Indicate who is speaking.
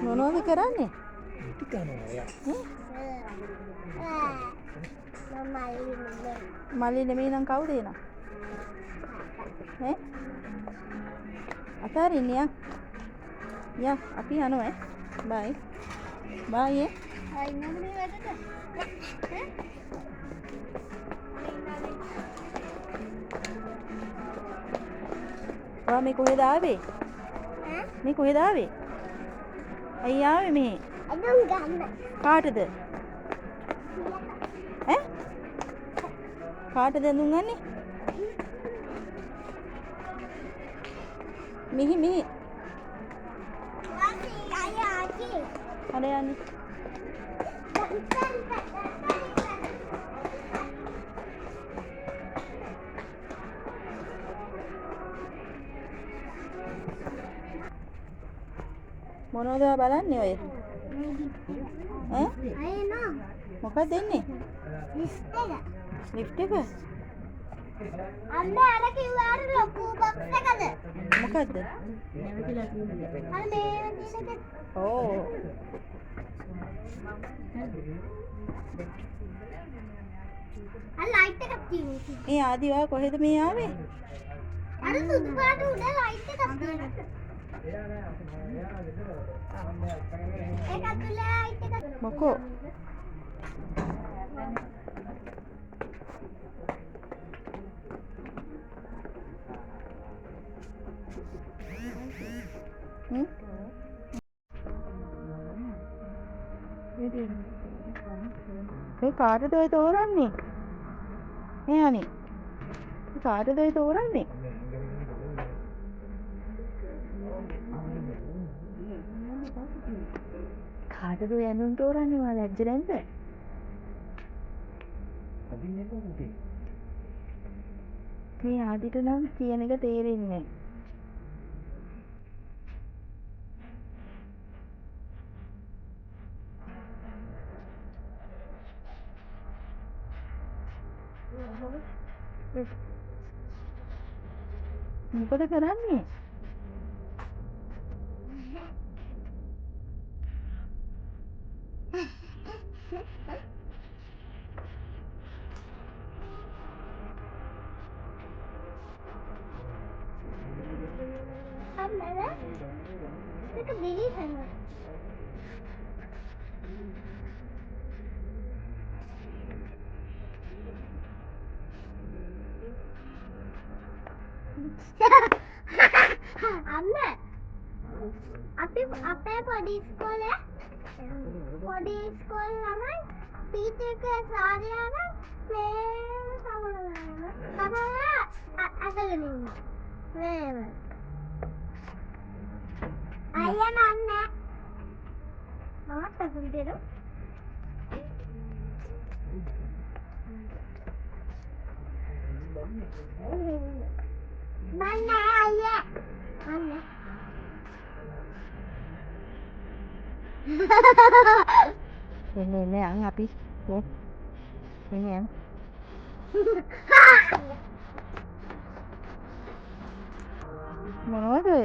Speaker 1: මොනවද කරන්නේ? මල්ලි නෙමෙයි නම් කවුද එනා? ඈ? අතාරින්නේ යා අපි යනවා ඈ. බයි. බයි ඈ. ආයි නෝනේ වැඩට. ඈ? මේ කොහෙද ආවේ? ඈ? මේ කොහෙද ආවේ? අයිය ආවේ මෙහෙ. අඳුන් ගන්න. කාටද? ඈ? කාටද අඳුන් ගන්නේ? මෙහි. වාසි අයියා ආච්චි. අර යන්නේ. මොනවද බලන්නේ ඔය? ඈ? අයනෝ. මොකක්ද එන්නේ? ලිෆ්ට් එක. අම්මා අර කිව්වාර ලොකු බොක්ස් එකද? මොකද්ද? අර මේ දිනක. ඕ. අර ලයිට් එකක් තියෙනවා. ඒ ආදිවා කොහෙද මේ ආවේ? අර සුදු පාට උඩ ලයිට් එකක් තියෙනවා. මොකෝ මේ කාටද ඔය තෝරන්නේ? මෙයානේ. මේ කාටද ඔය තෝරන්නේ? කාටද යනුන් තෝරන්නේ? මා ලැජ්ජ නැද්ද? මේ ආදිට නම් කියන එක තේරෙන්නේ නැහැ. මොකද කරන්නේ? Look at baby finger. Amma, අපේ පොඩි ඉස්කෝලේ ළමයි පීටර් සාරයාව මේ සමහරවල් අතගෙන ඉන්නවා. නේද? අයියා නන්නේ. මමත් අසුන් දෙරු. නන්නේ අයියා. නන්නේ. Ini ang api. Ini yang. Mana ada?